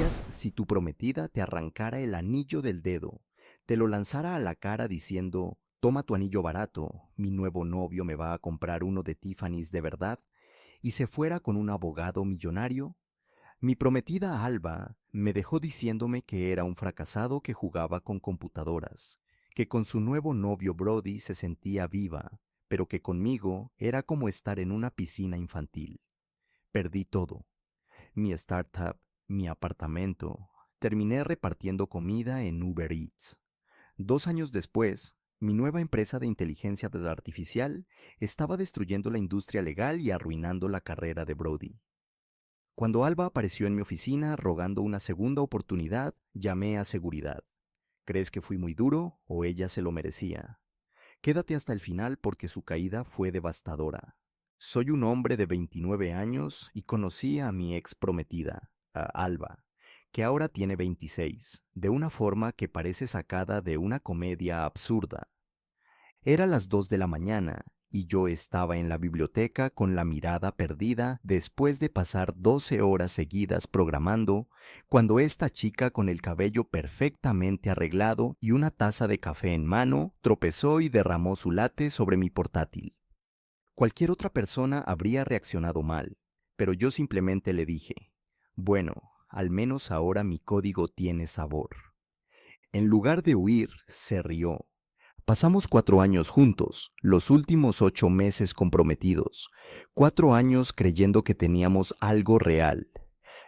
harías si tu prometida te arrancara el anillo del dedo, te lo lanzara a la cara diciendo, toma tu anillo barato, mi nuevo novio me va a comprar uno de Tiffany's de verdad, y se fuera con un abogado millonario? Mi prometida Alba me dejó diciéndome que era un fracasado que jugaba con computadoras, que con su nuevo novio Brody se sentía viva, pero que conmigo era como estar en una piscina infantil. Perdí todo, mi startup, mi apartamento, terminé repartiendo comida en Uber Eats. 2 años después, mi nueva empresa de inteligencia artificial estaba destruyendo la industria legal y arruinando la carrera de Brody. Cuando Alba apareció en mi oficina rogando una segunda oportunidad, llamé a seguridad. ¿Crees que fui muy duro o ella se lo merecía? Quédate hasta el final porque su caída fue devastadora. Soy un hombre de 29 años y conocí a mi ex prometida, a Alba, que ahora tiene 26, de una forma que parece sacada de una comedia absurda. Era las 2 de la mañana y yo estaba en la biblioteca con la mirada perdida después de pasar 12 horas seguidas programando, cuando esta chica con el cabello perfectamente arreglado y una taza de café en mano tropezó y derramó su latte sobre mi portátil. Cualquier otra persona habría reaccionado mal, pero yo simplemente le dije, bueno, al menos ahora mi código tiene sabor. En lugar de huir, se rió. Pasamos 4 años juntos, los últimos 8 meses comprometidos, 4 años creyendo que teníamos algo real.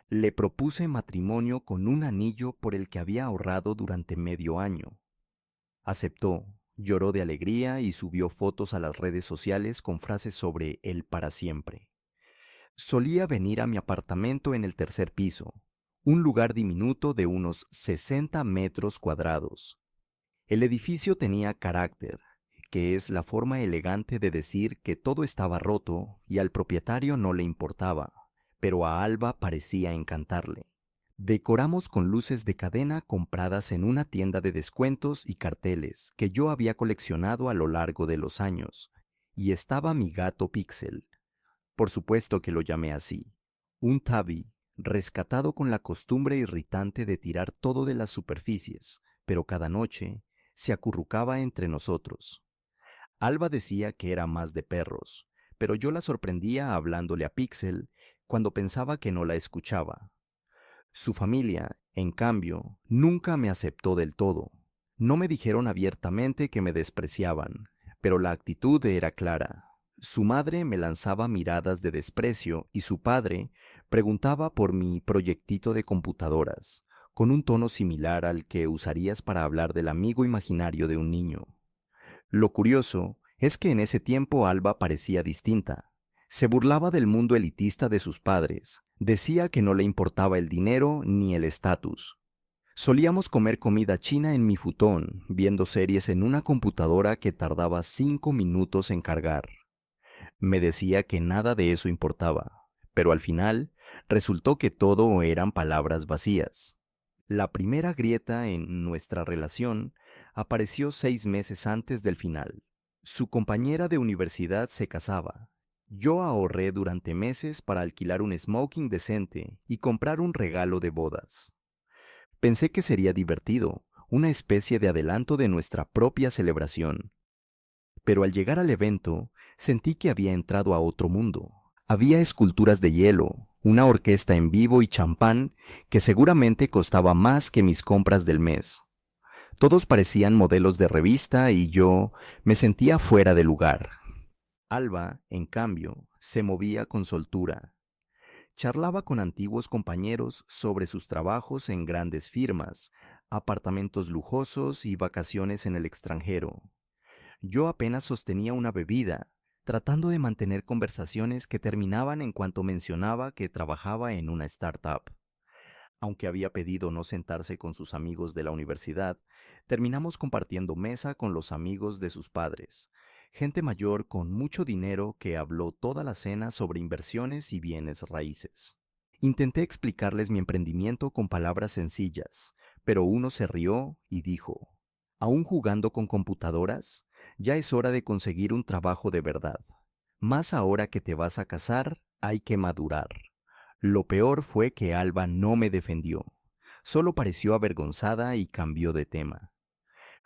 Le propuse matrimonio con un anillo por el que había ahorrado durante medio año. Aceptó, lloró de alegría y subió fotos a las redes sociales con frases sobre él para siempre. Solía venir a mi apartamento en el tercer piso, un lugar diminuto de unos 60 metros cuadrados. El edificio tenía carácter, que es la forma elegante de decir que todo estaba roto y al propietario no le importaba, pero a Alba parecía encantarle. Decoramos con luces de cadena compradas en una tienda de descuentos y carteles que yo había coleccionado a lo largo de los años, y estaba mi gato Pixel. Por supuesto que lo llamé así, un tabby, rescatado con la costumbre irritante de tirar todo de las superficies, pero cada noche se acurrucaba entre nosotros. Alba decía que era más de perros, pero yo la sorprendía hablándole a Pixel cuando pensaba que no la escuchaba. Su familia, en cambio, nunca me aceptó del todo. No me dijeron abiertamente que me despreciaban, pero la actitud era clara. Su madre me lanzaba miradas de desprecio y su padre preguntaba por mi proyectito de computadoras, con un tono similar al que usarías para hablar del amigo imaginario de un niño. Lo curioso es que en ese tiempo Alba parecía distinta. Se burlaba del mundo elitista de sus padres, decía que no le importaba el dinero ni el estatus. Solíamos comer comida china en mi futón, viendo series en una computadora que tardaba 5 minutos en cargar. Me decía que nada de eso importaba, pero al final resultó que todo eran palabras vacías. La primera grieta en nuestra relación apareció 6 meses antes del final. Su compañera de universidad se casaba. Yo ahorré durante meses para alquilar un smoking decente y comprar un regalo de bodas. Pensé que sería divertido, una especie de adelanto de nuestra propia celebración. Pero al llegar al evento, sentí que había entrado a otro mundo. Había esculturas de hielo, una orquesta en vivo y champán que seguramente costaba más que mis compras del mes. Todos parecían modelos de revista y yo me sentía fuera de lugar. Alba, en cambio, se movía con soltura. Charlaba con antiguos compañeros sobre sus trabajos en grandes firmas, apartamentos lujosos y vacaciones en el extranjero. Yo apenas sostenía una bebida, tratando de mantener conversaciones que terminaban en cuanto mencionaba que trabajaba en una startup. Aunque había pedido no sentarse con sus amigos de la universidad, terminamos compartiendo mesa con los amigos de sus padres, gente mayor con mucho dinero que habló toda la cena sobre inversiones y bienes raíces. Intenté explicarles mi emprendimiento con palabras sencillas, pero uno se rió y dijo, ¿aún jugando con computadoras? Ya es hora de conseguir un trabajo de verdad. Más ahora que te vas a casar, hay que madurar. Lo peor fue que Alba no me defendió. Solo pareció avergonzada y cambió de tema.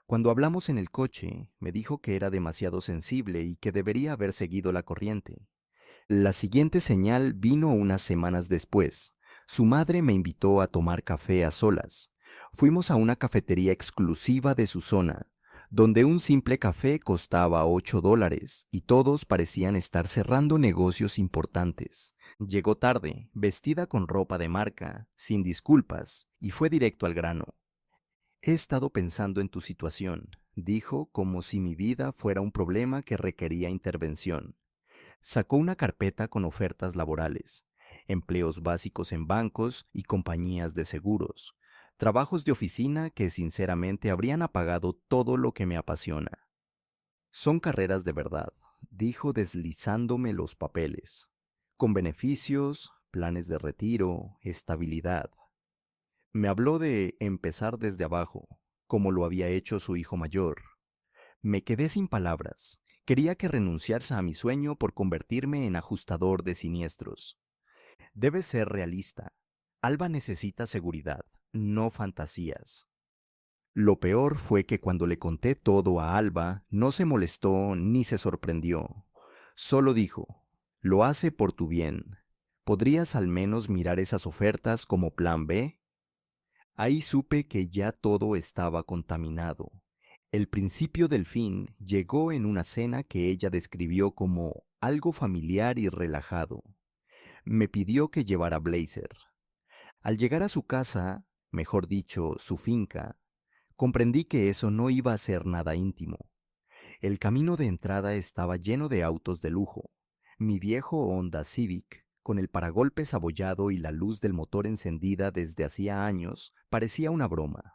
Cuando hablamos en el coche, me dijo que era demasiado sensible y que debería haber seguido la corriente. La siguiente señal vino unas semanas después. Su madre me invitó a tomar café a solas. Fuimos a una cafetería exclusiva de su zona, donde un simple café costaba $8 y todos parecían estar cerrando negocios importantes. Llegó tarde, vestida con ropa de marca, sin disculpas, y fue directo al grano. He estado pensando en tu situación, dijo, como si mi vida fuera un problema que requería intervención. Sacó una carpeta con ofertas laborales, empleos básicos en bancos y compañías de seguros, trabajos de oficina que sinceramente habrían apagado todo lo que me apasiona. Son carreras de verdad, dijo deslizándome los papeles, con beneficios, planes de retiro, estabilidad. Me habló de empezar desde abajo, como lo había hecho su hijo mayor. Me quedé sin palabras. Quería que renunciase a mi sueño por convertirme en ajustador de siniestros. Debes ser realista. Alba necesita seguridad, no fantasías. Lo peor fue que cuando le conté todo a Alba, no se molestó ni se sorprendió. Solo dijo, lo hace por tu bien. ¿Podrías al menos mirar esas ofertas como plan B? Ahí supe que ya todo estaba contaminado. El principio del fin llegó en una cena que ella describió como algo familiar y relajado. Me pidió que llevara blazer. Al llegar a su casa, mejor dicho, su finca, comprendí que eso no iba a ser nada íntimo. El camino de entrada estaba lleno de autos de lujo. Mi viejo Honda Civic, con el paragolpes abollado y la luz del motor encendida desde hacía años, parecía una broma.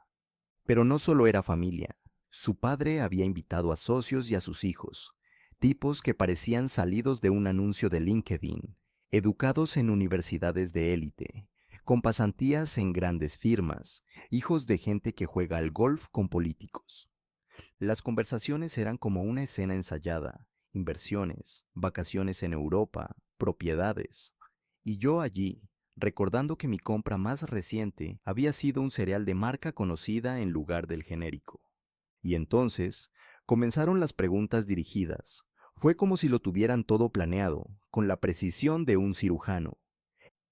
Pero no solo era familia. Su padre había invitado a socios y a sus hijos, tipos que parecían salidos de un anuncio de LinkedIn, educados en universidades de élite, con pasantías en grandes firmas, hijos de gente que juega al golf con políticos. Las conversaciones eran como una escena ensayada, inversiones, vacaciones en Europa, propiedades. Y yo allí, recordando que mi compra más reciente había sido un cereal de marca conocida en lugar del genérico. Y entonces, comenzaron las preguntas dirigidas. Fue como si lo tuvieran todo planeado, con la precisión de un cirujano.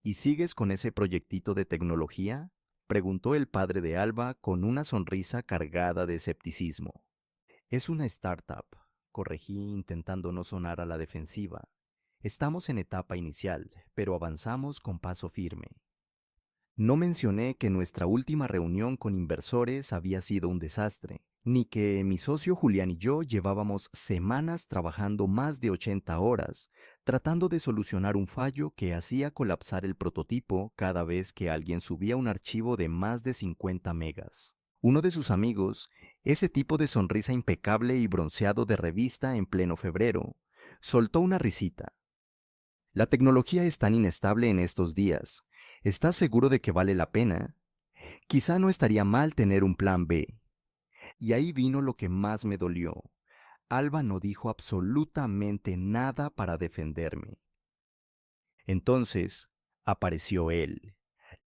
¿Y sigues con ese proyectito de tecnología?, preguntó el padre de Alba con una sonrisa cargada de escepticismo. Es una startup, corregí intentando no sonar a la defensiva. Estamos en etapa inicial, pero avanzamos con paso firme. No mencioné que nuestra última reunión con inversores había sido un desastre, ni que mi socio Julián y yo llevábamos semanas trabajando más de 80 horas, tratando de solucionar un fallo que hacía colapsar el prototipo cada vez que alguien subía un archivo de más de 50 megas. Uno de sus amigos, ese tipo de sonrisa impecable y bronceado de revista en pleno febrero, soltó una risita. La tecnología es tan inestable en estos días. ¿Estás seguro de que vale la pena? Quizá no estaría mal tener un plan B. Y ahí vino lo que más me dolió. Alba no dijo absolutamente nada para defenderme. Entonces, apareció él.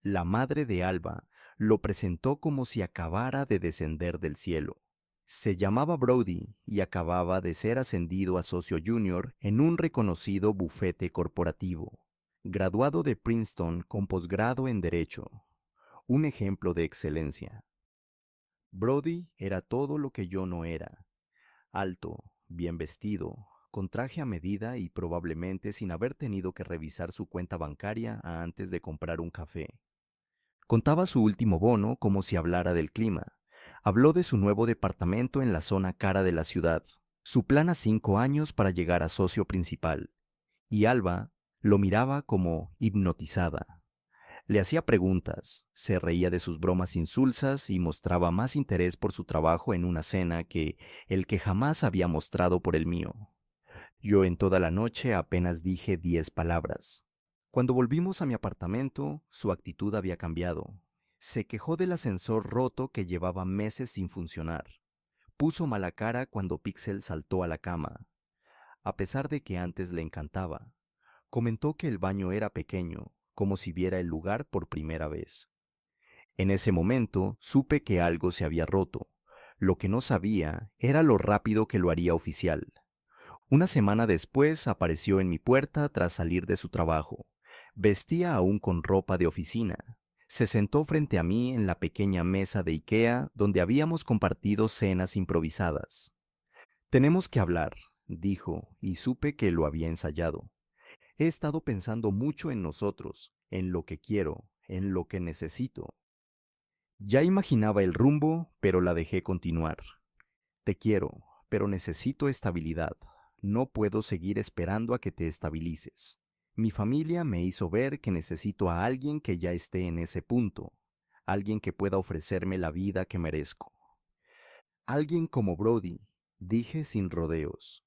La madre de Alba lo presentó como si acabara de descender del cielo. Se llamaba Brody y acababa de ser ascendido a socio junior en un reconocido bufete corporativo. Graduado de Princeton con posgrado en Derecho. Un ejemplo de excelencia. Brody era todo lo que yo no era. Alto, bien vestido, con traje a medida y probablemente sin haber tenido que revisar su cuenta bancaria antes de comprar un café. Contaba su último bono como si hablara del clima. Habló de su nuevo departamento en la zona cara de la ciudad, su plan a 5 años para llegar a socio principal. Y Alba lo miraba como hipnotizada. Le hacía preguntas, se reía de sus bromas insulsas y mostraba más interés por su trabajo en una cena que el que jamás había mostrado por el mío. Yo en toda la noche apenas dije 10 palabras. Cuando volvimos a mi apartamento, su actitud había cambiado. Se quejó del ascensor roto que llevaba meses sin funcionar. Puso mala cara cuando Pixel saltó a la cama, a pesar de que antes le encantaba. Comentó que el baño era pequeño, como si viera el lugar por primera vez. En ese momento supe que algo se había roto. Lo que no sabía era lo rápido que lo haría oficial. Una semana después apareció en mi puerta tras salir de su trabajo. Vestía aún con ropa de oficina. Se sentó frente a mí en la pequeña mesa de IKEA donde habíamos compartido cenas improvisadas. Tenemos que hablar, dijo, y supe que lo había ensayado. He estado pensando mucho en nosotros, en lo que quiero, en lo que necesito. Ya imaginaba el rumbo, pero la dejé continuar. Te quiero, pero necesito estabilidad. No puedo seguir esperando a que te estabilices. Mi familia me hizo ver que necesito a alguien que ya esté en ese punto, alguien que pueda ofrecerme la vida que merezco. Alguien como Brody, dije sin rodeos.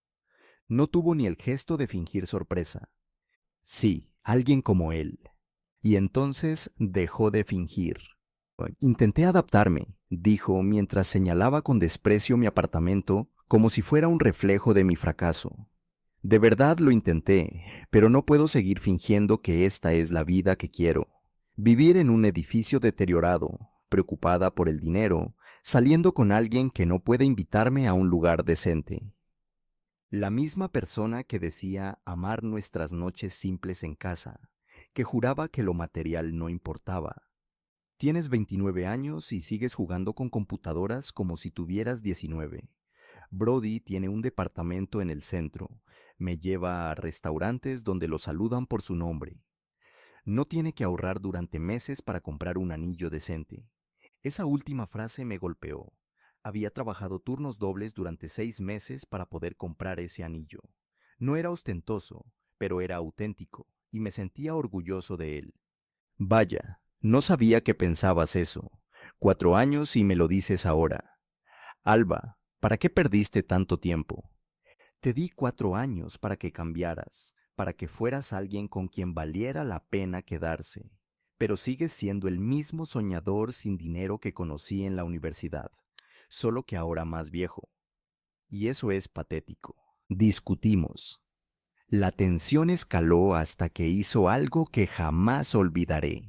No tuvo ni el gesto de fingir sorpresa. Sí, alguien como él. Y entonces dejó de fingir. Intenté adaptarme, dijo mientras señalaba con desprecio mi apartamento como si fuera un reflejo de mi fracaso. De verdad lo intenté, pero no puedo seguir fingiendo que esta es la vida que quiero. Vivir en un edificio deteriorado, preocupada por el dinero, saliendo con alguien que no puede invitarme a un lugar decente. La misma persona que decía amar nuestras noches simples en casa, que juraba que lo material no importaba. Tienes 29 años y sigues jugando con computadoras como si tuvieras 19. Brody tiene un departamento en el centro. Me lleva a restaurantes donde lo saludan por su nombre. No tiene que ahorrar durante meses para comprar un anillo decente. Esa última frase me golpeó. Había trabajado turnos dobles durante 6 meses para poder comprar ese anillo. No era ostentoso, pero era auténtico, y me sentía orgulloso de él. Vaya, no sabía que pensabas eso. 4 años y me lo dices ahora. Alba, ¿para qué perdiste tanto tiempo? Te di 4 años para que cambiaras, para que fueras alguien con quien valiera la pena quedarse. Pero sigues siendo el mismo soñador sin dinero que conocí en la universidad, solo que ahora más viejo. Y eso es patético. Discutimos. La tensión escaló hasta que hizo algo que jamás olvidaré.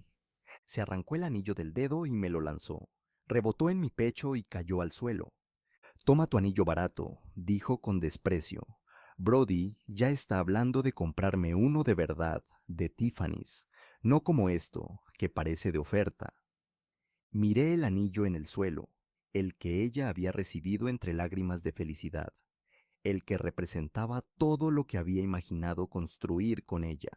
Se arrancó el anillo del dedo y me lo lanzó. Rebotó en mi pecho y cayó al suelo. Toma tu anillo barato, dijo con desprecio. Brody ya está hablando de comprarme uno de verdad, de Tiffany's, no como esto, que parece de oferta. Miré el anillo en el suelo, el que ella había recibido entre lágrimas de felicidad, el que representaba todo lo que había imaginado construir con ella.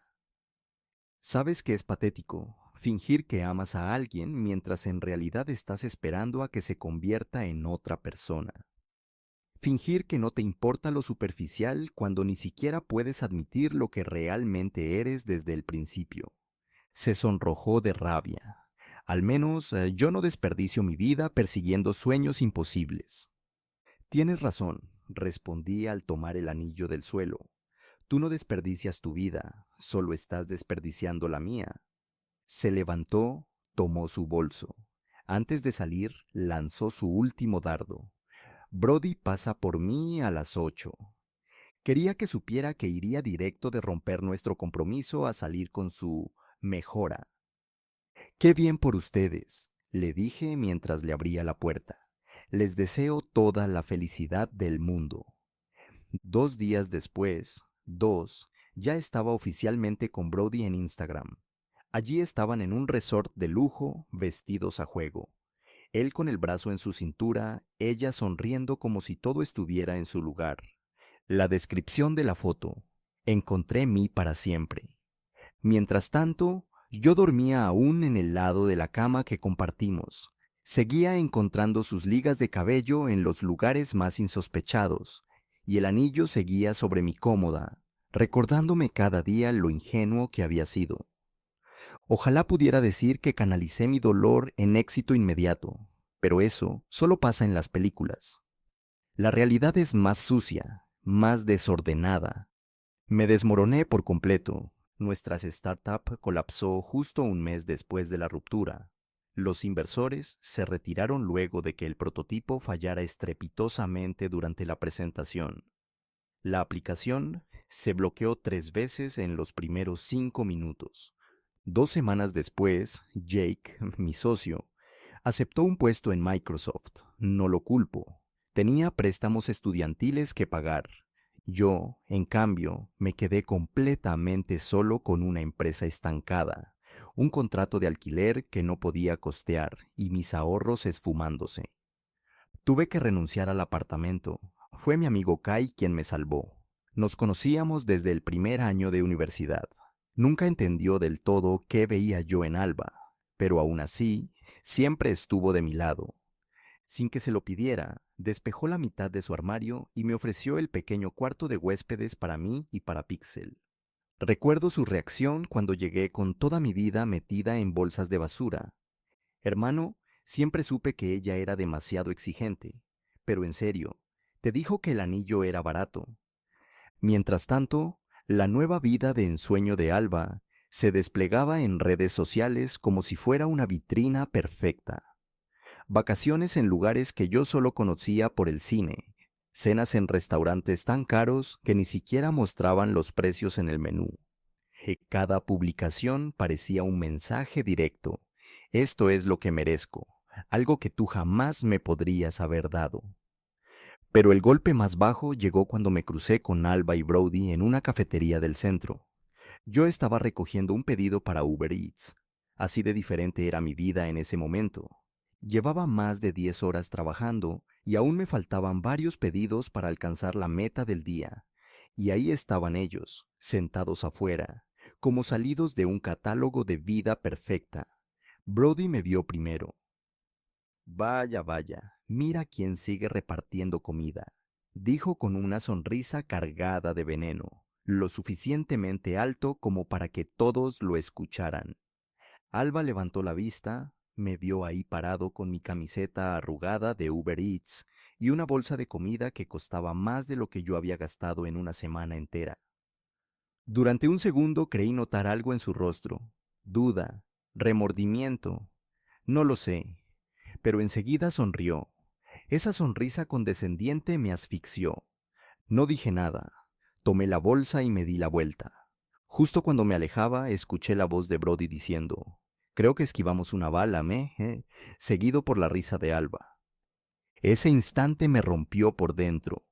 ¿Sabes qué es patético? Fingir que amas a alguien mientras en realidad estás esperando a que se convierta en otra persona. Fingir que no te importa lo superficial cuando ni siquiera puedes admitir lo que realmente eres desde el principio. Se sonrojó de rabia. Al menos yo no desperdicio mi vida persiguiendo sueños imposibles. Tienes razón, respondí al tomar el anillo del suelo. Tú no desperdicias tu vida, solo estás desperdiciando la mía. Se levantó, tomó su bolso. Antes de salir, lanzó su último dardo. Brody pasa por mí a las 8. Quería que supiera que iría directo de romper nuestro compromiso a salir con su mejora. Qué bien por ustedes, le dije mientras le abría la puerta. Les deseo toda la felicidad del mundo. 2 días después, ya estaba oficialmente con Brody en Instagram. Allí estaban en un resort de lujo, vestidos a juego. Él con el brazo en su cintura, ella sonriendo como si todo estuviera en su lugar. La descripción de la foto. Encontré mí para siempre. Mientras tanto, yo dormía aún en el lado de la cama que compartimos. Seguía encontrando sus ligas de cabello en los lugares más insospechados, y el anillo seguía sobre mi cómoda, recordándome cada día lo ingenuo que había sido. Ojalá pudiera decir que canalicé mi dolor en éxito inmediato, pero eso solo pasa en las películas. La realidad es más sucia, más desordenada. Me desmoroné por completo. Nuestra startup colapsó justo un mes después de la ruptura. Los inversores se retiraron luego de que el prototipo fallara estrepitosamente durante la presentación. La aplicación se bloqueó 3 veces en los primeros 5 minutos. 2 semanas después, Jake, mi socio, Aceptó un puesto en Microsoft, no lo culpo. Tenía préstamos estudiantiles que pagar. Yo, en cambio, me quedé completamente solo con una empresa estancada, un contrato de alquiler que no podía costear y mis ahorros esfumándose. Tuve que renunciar al apartamento. Fue mi amigo Kai quien me salvó. Nos conocíamos desde el primer año de universidad. Nunca entendió del todo qué veía yo en Alba, pero aún así, siempre estuvo de mi lado. Sin que se lo pidiera, despejó la mitad de su armario y me ofreció el pequeño cuarto de huéspedes para mí y para Pixel. Recuerdo su reacción cuando llegué con toda mi vida metida en bolsas de basura. Hermano, siempre supe que ella era demasiado exigente, pero en serio, te dijo que el anillo era barato. Mientras tanto, la nueva vida de ensueño de Alba se desplegaba en redes sociales como si fuera una vitrina perfecta. Vacaciones en lugares que yo solo conocía por el cine, cenas en restaurantes tan caros que ni siquiera mostraban los precios en el menú. Cada publicación parecía un mensaje directo. Esto es lo que merezco, algo que tú jamás me podrías haber dado. Pero el golpe más bajo llegó cuando me crucé con Alba y Brody en una cafetería del centro. Yo estaba recogiendo un pedido para Uber Eats. Así de diferente era mi vida en ese momento. Llevaba más de 10 horas trabajando y aún me faltaban varios pedidos para alcanzar la meta del día. Y ahí estaban ellos, sentados afuera, como salidos de un catálogo de vida perfecta. Brody me vio primero. Vaya, vaya, mira quién sigue repartiendo comida, dijo con una sonrisa cargada de veneno, lo suficientemente alto como para que todos lo escucharan. Alba levantó la vista, me vio ahí parado con mi camiseta arrugada de Uber Eats y una bolsa de comida que costaba más de lo que yo había gastado en una semana entera. Durante un segundo creí notar algo en su rostro, duda, remordimiento, no lo sé, pero enseguida sonrió. Esa sonrisa condescendiente me asfixió. No dije nada. Tomé la bolsa y me di la vuelta. Justo cuando me alejaba, escuché la voz de Brody diciendo, «Creo que esquivamos una bala, seguido por la risa de Alba. Ese instante me rompió por dentro.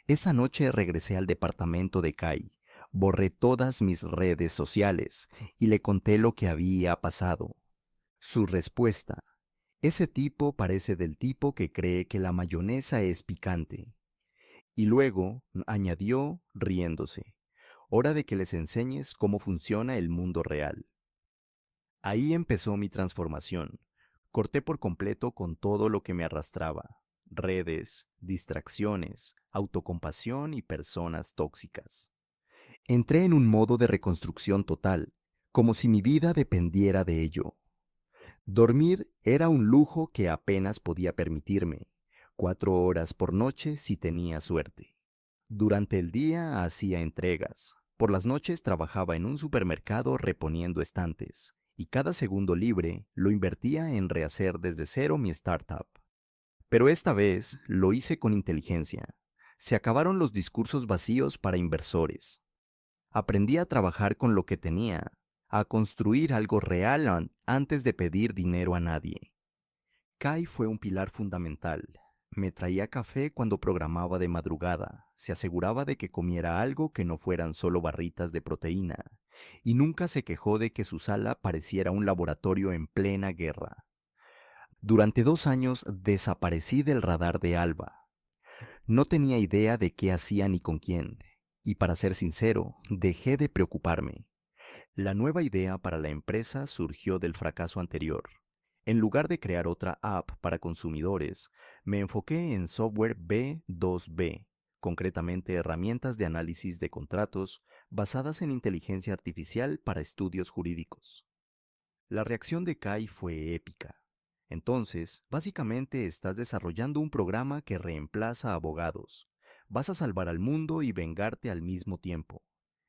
Esa noche regresé al departamento de Kai. Borré todas mis redes sociales y le conté lo que había pasado. Su respuesta: ese tipo parece del tipo que cree que la mayonesa es picante. Y luego añadió, riéndose, hora de que les enseñes cómo funciona el mundo real. Ahí empezó mi transformación. Corté por completo con todo lo que me arrastraba: redes, distracciones, autocompasión y personas tóxicas. Entré en un modo de reconstrucción total, como si mi vida dependiera de ello. Dormir era un lujo que apenas podía permitirme, 4 horas por noche si tenía suerte. Durante el día hacía entregas, por las noches trabajaba en un supermercado reponiendo estantes, y cada segundo libre lo invertía en rehacer desde cero mi startup. Pero esta vez lo hice con inteligencia. Se acabaron los discursos vacíos para inversores. Aprendí a trabajar con lo que tenía, a construir algo real antes de pedir dinero a nadie. Kai fue un pilar fundamental. Me traía café cuando programaba de madrugada, se aseguraba de que comiera algo que no fueran solo barritas de proteína, y nunca se quejó de que su sala pareciera un laboratorio en plena guerra. Durante 2 años desaparecí del radar de Alba. No tenía idea de qué hacía ni con quién, y para ser sincero, dejé de preocuparme. La nueva idea para la empresa surgió del fracaso anterior. En lugar de crear otra app para consumidores, me enfoqué en software B2B, concretamente herramientas de análisis de contratos basadas en inteligencia artificial para estudios jurídicos. La reacción de Kai fue épica. Entonces, básicamente estás desarrollando un programa que reemplaza a abogados. Vas a salvar al mundo y vengarte al mismo tiempo.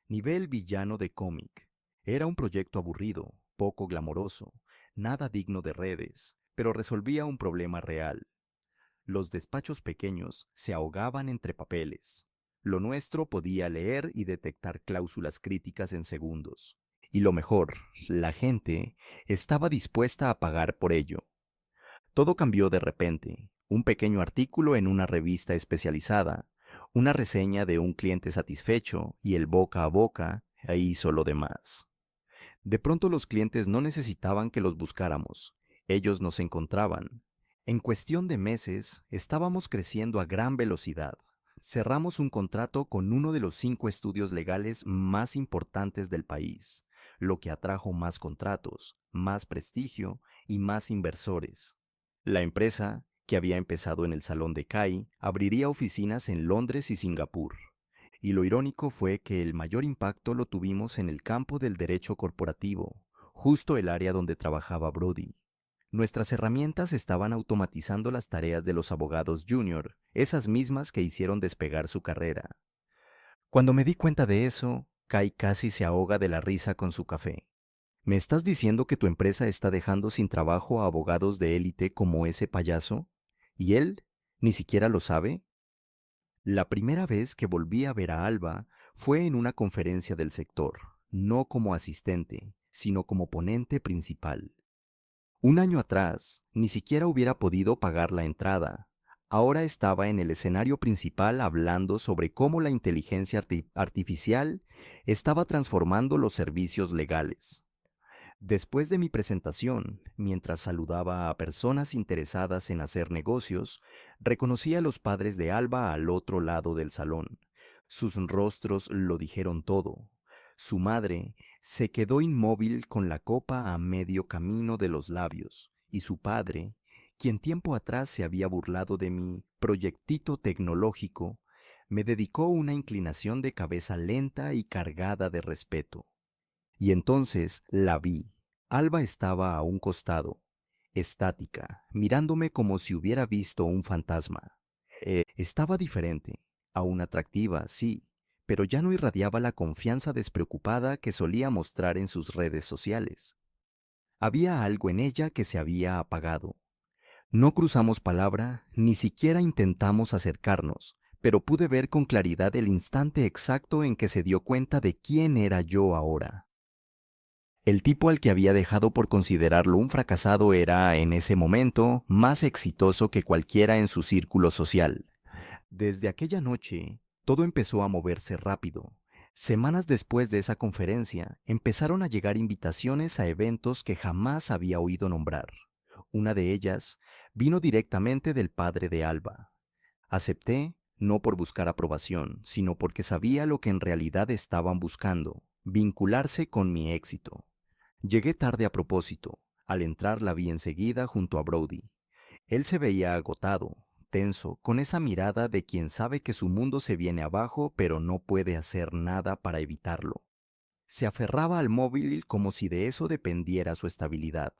Nivel villano de cómic. Era un proyecto aburrido, poco glamoroso, nada digno de redes, pero resolvía un problema real. Los despachos pequeños se ahogaban entre papeles. Lo nuestro podía leer y detectar cláusulas críticas en segundos. Y lo mejor, la gente estaba dispuesta a pagar por ello. Todo cambió de repente. Un pequeño artículo en una revista especializada, una reseña de un cliente satisfecho y el boca a boca hizo lo demás. De pronto los clientes no necesitaban que los buscáramos, ellos nos encontraban. En cuestión de meses, estábamos creciendo a gran velocidad. Cerramos un contrato con uno de los 5 estudios legales más importantes del país, lo que atrajo más contratos, más prestigio y más inversores. La empresa, que había empezado en el Salón de CAI, abriría oficinas en Londres y Singapur. Y lo irónico fue que el mayor impacto lo tuvimos en el campo del derecho corporativo, justo el área donde trabajaba Brody. Nuestras herramientas estaban automatizando las tareas de los abogados junior, esas mismas que hicieron despegar su carrera. Cuando me di cuenta de eso, Kai casi se ahoga de la risa con su café. ¿Me estás diciendo que tu empresa está dejando sin trabajo a abogados de élite como ese payaso? ¿Y él ni siquiera lo sabe? La primera vez que volví a ver a Alba fue en una conferencia del sector, no como asistente, sino como ponente principal. Un año atrás, ni siquiera hubiera podido pagar la entrada. Ahora estaba en el escenario principal hablando sobre cómo la inteligencia artificial estaba transformando los servicios legales. Después de mi presentación, mientras saludaba a personas interesadas en hacer negocios, reconocí a los padres de Alba al otro lado del salón. Sus rostros lo dijeron todo. Su madre se quedó inmóvil con la copa a medio camino de los labios, y su padre, quien tiempo atrás se había burlado de mi proyectito tecnológico, me dedicó una inclinación de cabeza lenta y cargada de respeto. Y entonces la vi. Alba estaba a un costado, estática, mirándome como si hubiera visto un fantasma. Estaba diferente, aún atractiva, sí, pero ya no irradiaba la confianza despreocupada que solía mostrar en sus redes sociales. Había algo en ella que se había apagado. No cruzamos palabra, ni siquiera intentamos acercarnos, pero pude ver con claridad el instante exacto en que se dio cuenta de quién era yo ahora. El tipo al que había dejado por considerarlo un fracasado era, en ese momento, más exitoso que cualquiera en su círculo social. Desde aquella noche, todo empezó a moverse rápido. Semanas después de esa conferencia, empezaron a llegar invitaciones a eventos que jamás había oído nombrar. Una de ellas vino directamente del padre de Alba. Acepté, no por buscar aprobación, sino porque sabía lo que en realidad estaban buscando, vincularse con mi éxito. Llegué tarde a propósito. Al entrar la vi enseguida junto a Brody. Él se veía agotado, tenso, con esa mirada de quien sabe que su mundo se viene abajo pero no puede hacer nada para evitarlo. Se aferraba al móvil como si de eso dependiera su estabilidad.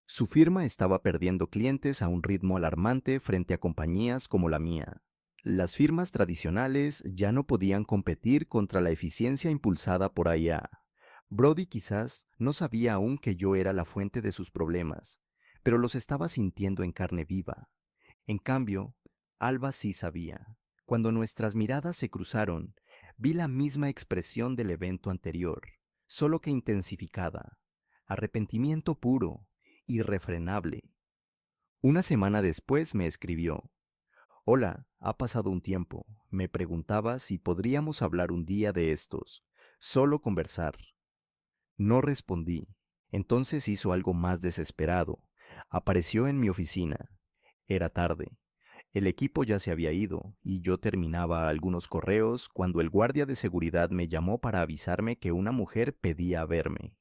Su firma estaba perdiendo clientes a un ritmo alarmante frente a compañías como la mía. Las firmas tradicionales ya no podían competir contra la eficiencia impulsada por IA. Brody quizás no sabía aún que yo era la fuente de sus problemas, pero los estaba sintiendo en carne viva. En cambio, Alba sí sabía. Cuando nuestras miradas se cruzaron, vi la misma expresión del evento anterior, solo que intensificada. Arrepentimiento puro, irrefrenable. Una semana después me escribió: Hola, ha pasado un tiempo. Me preguntaba si podríamos hablar un día de estos, solo conversar. No respondí. Entonces hizo algo más desesperado. Apareció en mi oficina. Era tarde. El equipo ya se había ido y yo terminaba algunos correos cuando el guardia de seguridad me llamó para avisarme que una mujer pedía verme.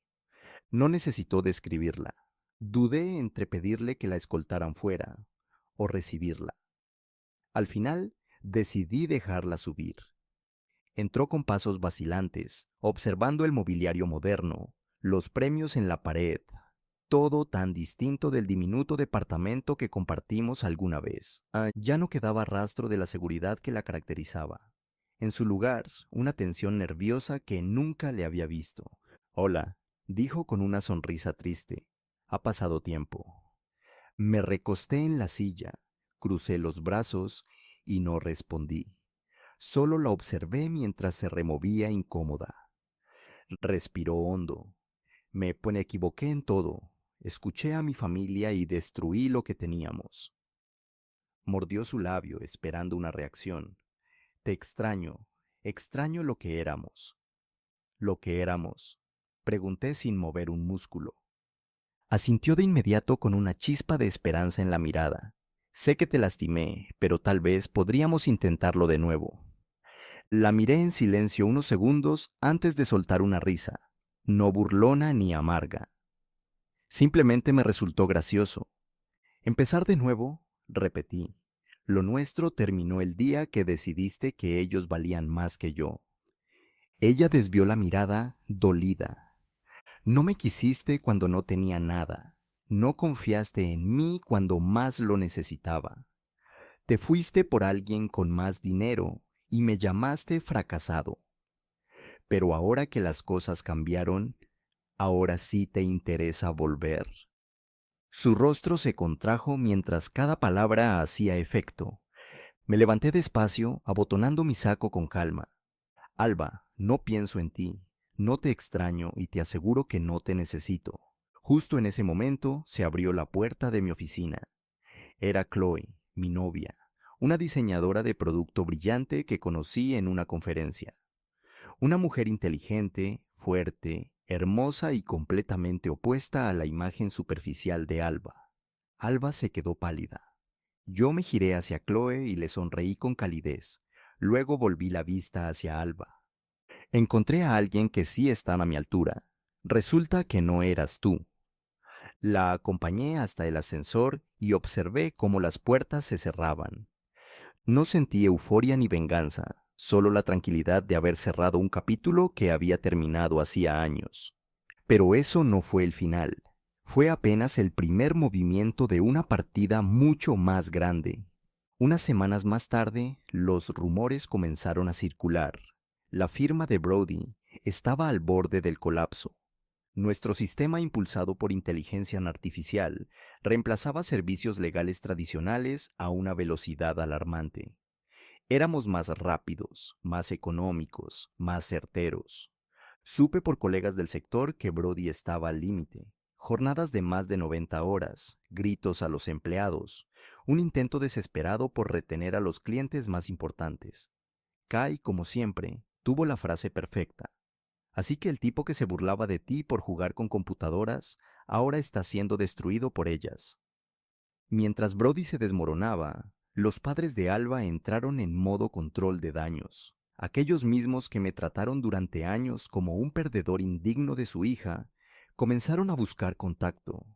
No necesitó describirla. Dudé entre pedirle que la escoltaran fuera o recibirla. Al final, decidí dejarla subir. Entró con pasos vacilantes, observando el mobiliario moderno, los premios en la pared, todo tan distinto del diminuto departamento que compartimos alguna vez. Ya no quedaba rastro de la seguridad que la caracterizaba. En su lugar, una tensión nerviosa que nunca le había visto. Hola, dijo con una sonrisa triste. Ha pasado tiempo. Me recosté en la silla, crucé los brazos y no respondí. Solo la observé mientras se removía incómoda. Respiró hondo. Me equivoqué en todo. Escuché a mi familia y destruí lo que teníamos. Mordió su labio esperando una reacción. Te extraño, extraño lo que éramos. Lo que éramos, pregunté sin mover un músculo. Asintió de inmediato con una chispa de esperanza en la mirada. Sé que te lastimé, pero tal vez podríamos intentarlo de nuevo. La miré en silencio unos segundos antes de soltar una risa, no burlona ni amarga. Simplemente me resultó gracioso. Empezar de nuevo, repetí. Lo nuestro terminó el día que decidiste que ellos valían más que yo. Ella desvió la mirada, dolida. No me quisiste cuando no tenía nada. No confiaste en mí cuando más lo necesitaba. Te fuiste por alguien con más dinero y me llamaste fracasado. Pero ahora que las cosas cambiaron, ¿ahora sí te interesa volver? Su rostro se contrajo mientras cada palabra hacía efecto. Me levanté despacio, abotonando mi saco con calma. Alba, no pienso en ti, no te extraño y te aseguro que no te necesito. Justo en ese momento se abrió la puerta de mi oficina. Era Chloe, mi novia, una diseñadora de producto brillante que conocí en una conferencia. Una mujer inteligente, fuerte, hermosa y completamente opuesta a la imagen superficial de Alba. Alba se quedó pálida. Yo me giré hacia Chloe y le sonreí con calidez. Luego volví la vista hacia Alba. Encontré a alguien que sí está a mi altura. Resulta que no eras tú. La acompañé hasta el ascensor y observé cómo las puertas se cerraban. No sentí euforia ni venganza, solo la tranquilidad de haber cerrado un capítulo que había terminado hacía años. Pero eso no fue el final. Fue apenas el primer movimiento de una partida mucho más grande. Unas semanas más tarde, los rumores comenzaron a circular. La firma de Brody estaba al borde del colapso. Nuestro sistema impulsado por inteligencia artificial reemplazaba servicios legales tradicionales a una velocidad alarmante. Éramos más rápidos, más económicos, más certeros. Supe por colegas del sector que Brody estaba al límite. Jornadas de más de 90 horas, gritos a los empleados, un intento desesperado por retener a los clientes más importantes. Kai, como siempre, tuvo la frase perfecta. Así que el tipo que se burlaba de ti por jugar con computadoras, ahora está siendo destruido por ellas. Mientras Brody se desmoronaba, los padres de Alba entraron en modo control de daños. Aquellos mismos que me trataron durante años como un perdedor indigno de su hija, comenzaron a buscar contacto.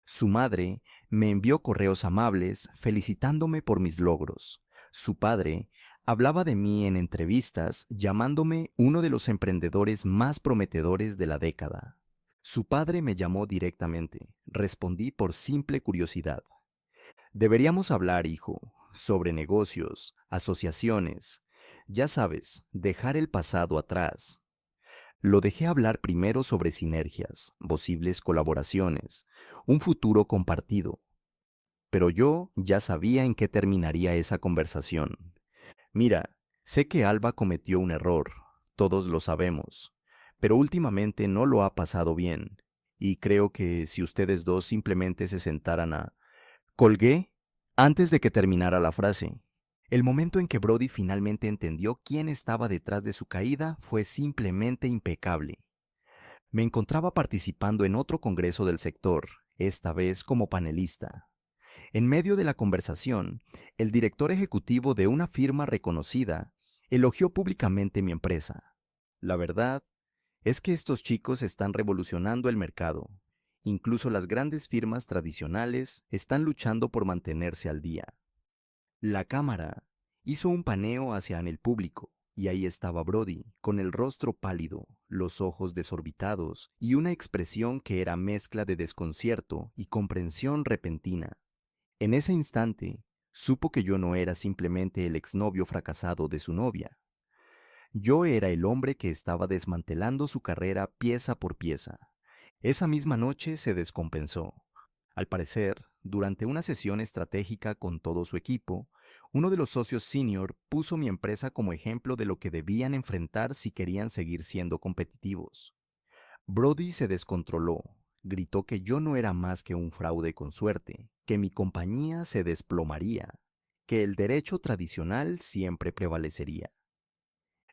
Su madre me envió correos amables felicitándome por mis logros. Su padre hablaba de mí en entrevistas llamándome uno de los emprendedores más prometedores de la década. Su padre me llamó directamente. Respondí por simple curiosidad. Deberíamos hablar, hijo, sobre negocios, asociaciones. Ya sabes, dejar el pasado atrás. Lo dejé hablar primero sobre sinergias, posibles colaboraciones, un futuro compartido. Pero yo ya sabía en qué terminaría esa conversación. Mira, sé que Alba cometió un error, todos lo sabemos, pero últimamente no lo ha pasado bien, y creo que si ustedes dos simplemente se sentaran a... Colgué antes de que terminara la frase. El momento en que Brody finalmente entendió quién estaba detrás de su caída fue simplemente impecable. Me encontraba participando en otro congreso del sector, esta vez como panelista. En medio de la conversación, el director ejecutivo de una firma reconocida elogió públicamente mi empresa. La verdad es que estos chicos están revolucionando el mercado. Incluso las grandes firmas tradicionales están luchando por mantenerse al día. La cámara hizo un paneo hacia el público, y ahí estaba Brody, con el rostro pálido, los ojos desorbitados y una expresión que era mezcla de desconcierto y comprensión repentina. En ese instante, supo que yo no era simplemente el exnovio fracasado de su novia. Yo era el hombre que estaba desmantelando su carrera pieza por pieza. Esa misma noche se descompensó. Al parecer, durante una sesión estratégica con todo su equipo, uno de los socios senior puso mi empresa como ejemplo de lo que debían enfrentar si querían seguir siendo competitivos. Brody se descontroló, Gritó que yo no era más que un fraude con suerte, que mi compañía se desplomaría, que el derecho tradicional siempre prevalecería.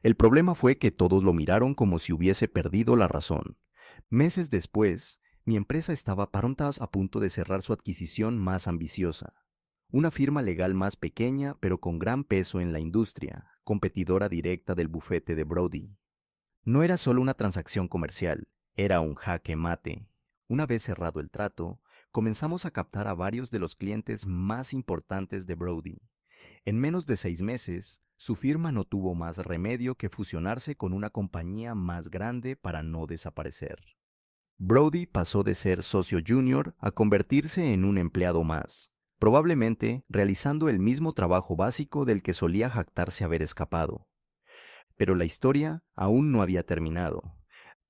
El problema fue que todos lo miraron como si hubiese perdido la razón. Meses después, mi empresa estaba pronta a punto de cerrar su adquisición más ambiciosa. Una firma legal más pequeña pero con gran peso en la industria, competidora directa del bufete de Brody. No era solo una transacción comercial, era un jaque mate. Una vez cerrado el trato, comenzamos a captar a varios de los clientes más importantes de Brody. En menos de 6 meses, su firma no tuvo más remedio que fusionarse con una compañía más grande para no desaparecer. Brody pasó de ser socio junior a convertirse en un empleado más, probablemente realizando el mismo trabajo básico del que solía jactarse haber escapado. Pero la historia aún no había terminado.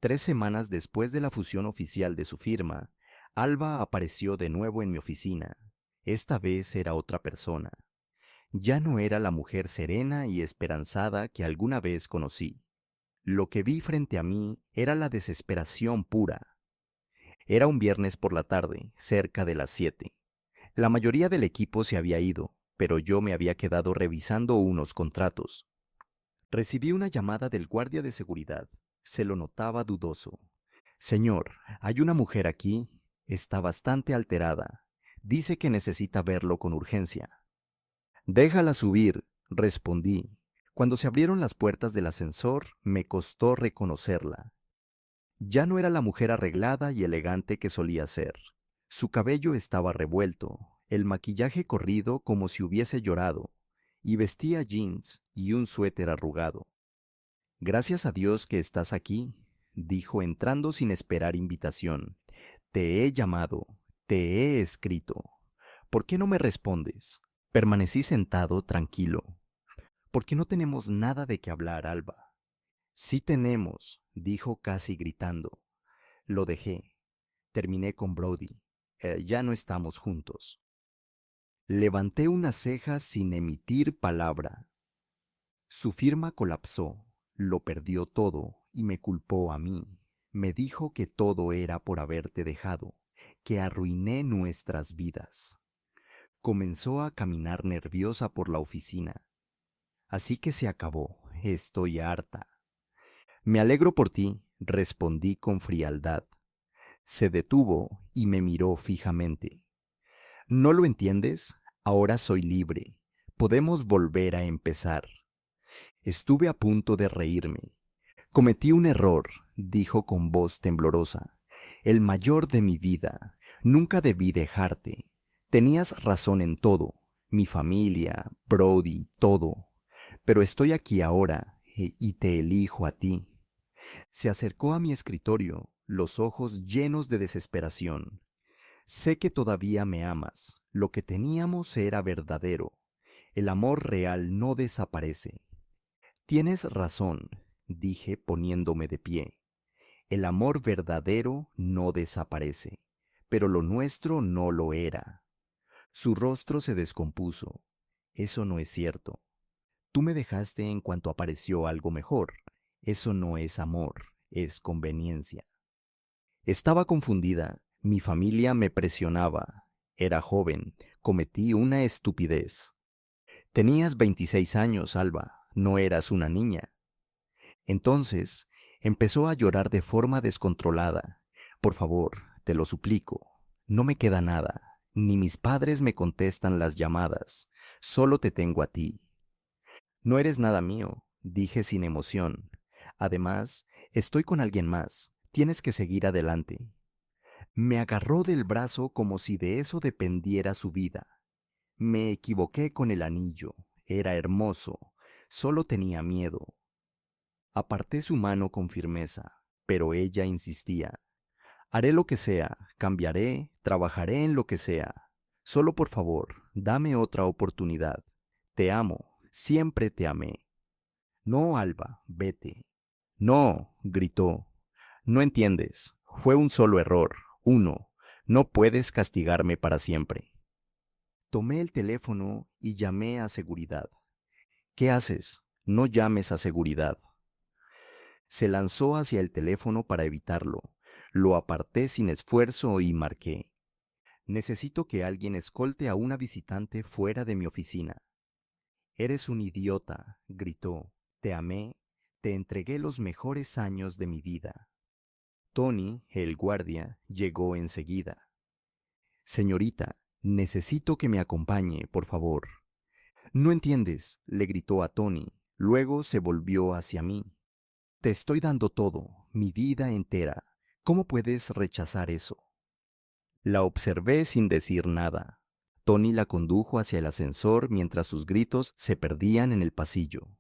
3 semanas después de la fusión oficial de su firma, Alba apareció de nuevo en mi oficina. Esta vez era otra persona. Ya no era la mujer serena y esperanzada que alguna vez conocí. Lo que vi frente a mí era la desesperación pura. Era un viernes por la tarde, cerca de las 7. La mayoría del equipo se había ido, pero yo me había quedado revisando unos contratos. Recibí una llamada del guardia de seguridad. Se lo notaba dudoso. Señor, hay una mujer aquí. Está bastante alterada. Dice que necesita verlo con urgencia. Déjala subir, respondí. Cuando se abrieron las puertas del ascensor, me costó reconocerla. Ya no era la mujer arreglada y elegante que solía ser. Su cabello estaba revuelto, el maquillaje corrido como si hubiese llorado, y vestía jeans y un suéter arrugado. Gracias a Dios que estás aquí, dijo entrando sin esperar invitación. Te he llamado, te he escrito. ¿Por qué no me respondes? Permanecí sentado, tranquilo. ¿Por qué no tenemos nada de qué hablar, Alba? Sí tenemos, dijo casi gritando. Lo dejé. Terminé con Brody. Ya no estamos juntos. Levanté una ceja sin emitir palabra. Su firma colapsó, lo perdió todo y me culpó a mí. Me dijo que todo era por haberte dejado, que arruiné nuestras vidas. Comenzó a caminar nerviosa por la oficina. Así que se acabó, estoy harta. Me alegro por ti, respondí con frialdad. Se detuvo y me miró fijamente. ¿No lo entiendes? Ahora soy libre. Podemos volver a empezar. Estuve a punto de reírme. Cometí un error, dijo con voz temblorosa. El mayor de mi vida. Nunca debí dejarte. Tenías razón en todo. Mi familia, Brody, todo. Pero estoy aquí ahora y te elijo a ti. Se acercó a mi escritorio, los ojos llenos de desesperación. Sé que todavía me amas. Lo que teníamos era verdadero. El amor real no desaparece. Tienes razón, dije poniéndome de pie. El amor verdadero no desaparece, pero lo nuestro no lo era. Su rostro se descompuso. Eso no es cierto. Tú me dejaste en cuanto apareció algo mejor. Eso no es amor, es conveniencia. Estaba confundida. Mi familia me presionaba. Era joven. Cometí una estupidez. Tenías 26 años, Alba. No eras una niña. Entonces, empezó a llorar de forma descontrolada. Por favor, te lo suplico. No me queda nada. Ni mis padres me contestan las llamadas. Solo te tengo a ti. No eres nada mío, dije sin emoción. Además, estoy con alguien más. Tienes que seguir adelante. Me agarró del brazo como si de eso dependiera su vida. Me equivoqué con el anillo. Era hermoso. Solo tenía miedo. Aparté su mano con firmeza, pero ella insistía. Haré lo que sea, cambiaré, trabajaré en lo que sea. Solo por favor, dame otra oportunidad. Te amo, siempre te amé. No, Alba, vete. No, gritó. No entiendes. Fue un solo error, uno. No puedes castigarme para siempre. Tomé el teléfono y llamé a seguridad. ¿Qué haces? No llames a seguridad. Se lanzó hacia el teléfono para evitarlo, Lo aparté sin esfuerzo y marqué. Necesito que alguien escolte a una visitante fuera de mi oficina. Eres un idiota, gritó. Te amé, te entregué los mejores años de mi vida. Tony, el guardia, llegó enseguida. Señorita, necesito que me acompañe, por favor. No entiendes, le gritó a Tony. Luego se volvió hacia mí. Te estoy dando todo, mi vida entera. ¿Cómo puedes rechazar eso? La observé sin decir nada. Tony la condujo hacia el ascensor mientras sus gritos se perdían en el pasillo.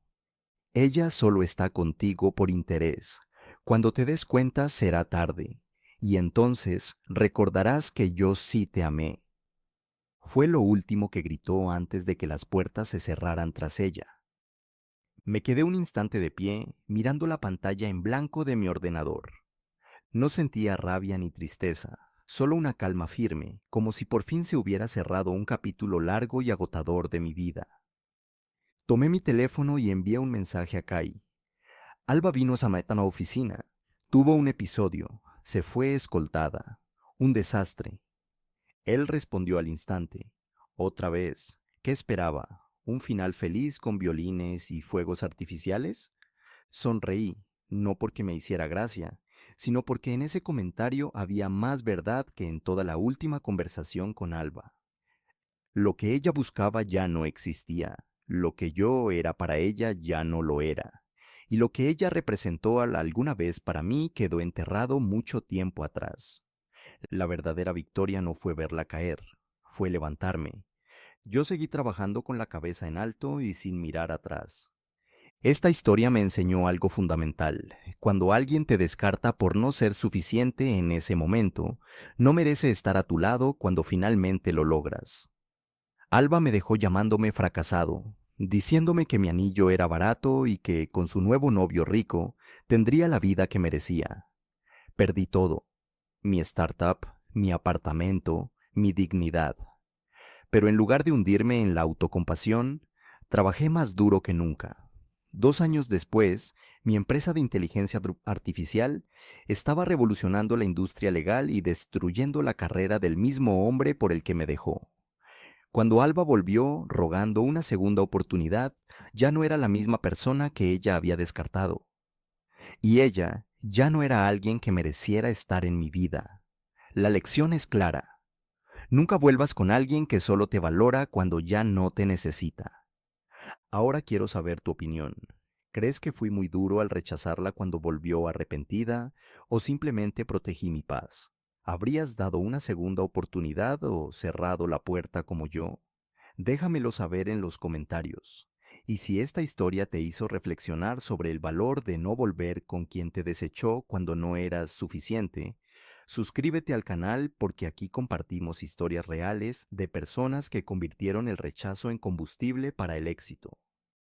Ella solo está contigo por interés. Cuando te des cuenta será tarde, y entonces recordarás que yo sí te amé. Fue lo último que gritó antes de que las puertas se cerraran tras ella. Me quedé un instante de pie, mirando la pantalla en blanco de mi ordenador. No sentía rabia ni tristeza, solo una calma firme, como si por fin se hubiera cerrado un capítulo largo y agotador de mi vida. Tomé mi teléfono y envié un mensaje a Kai. Alba vino a Sametana oficina. Tuvo un episodio. Se fue escoltada. Un desastre. Él respondió al instante. Otra vez. ¿Qué esperaba? ¿Un final feliz con violines y fuegos artificiales? Sonreí, no porque me hiciera gracia, sino porque en ese comentario había más verdad que en toda la última conversación con Alba. Lo que ella buscaba ya no existía, lo que yo era para ella ya no lo era, y lo que ella representó alguna vez para mí quedó enterrado mucho tiempo atrás. La verdadera victoria no fue verla caer, fue levantarme. Yo seguí trabajando con la cabeza en alto y sin mirar atrás. Esta historia me enseñó algo fundamental. Cuando alguien te descarta por no ser suficiente en ese momento, no merece estar a tu lado cuando finalmente lo logras. Alba me dejó llamándome fracasado, diciéndome que mi anillo era barato y que, con su nuevo novio rico, tendría la vida que merecía. Perdí todo, mi startup, mi apartamento, mi dignidad. Pero en lugar de hundirme en la autocompasión, trabajé más duro que nunca. 2 años después, mi empresa de inteligencia artificial estaba revolucionando la industria legal y destruyendo la carrera del mismo hombre por el que me dejó. Cuando Alba volvió, rogando una segunda oportunidad, ya no era la misma persona que ella había descartado. Y ella ya no era alguien que mereciera estar en mi vida. La lección es clara. Nunca vuelvas con alguien que solo te valora cuando ya no te necesita. Ahora quiero saber tu opinión. ¿Crees que fui muy duro al rechazarla cuando volvió arrepentida o simplemente protegí mi paz? ¿Habrías dado una segunda oportunidad o cerrado la puerta como yo? Déjamelo saber en los comentarios. Y si esta historia te hizo reflexionar sobre el valor de no volver con quien te desechó cuando no eras suficiente, suscríbete al canal porque aquí compartimos historias reales de personas que convirtieron el rechazo en combustible para el éxito.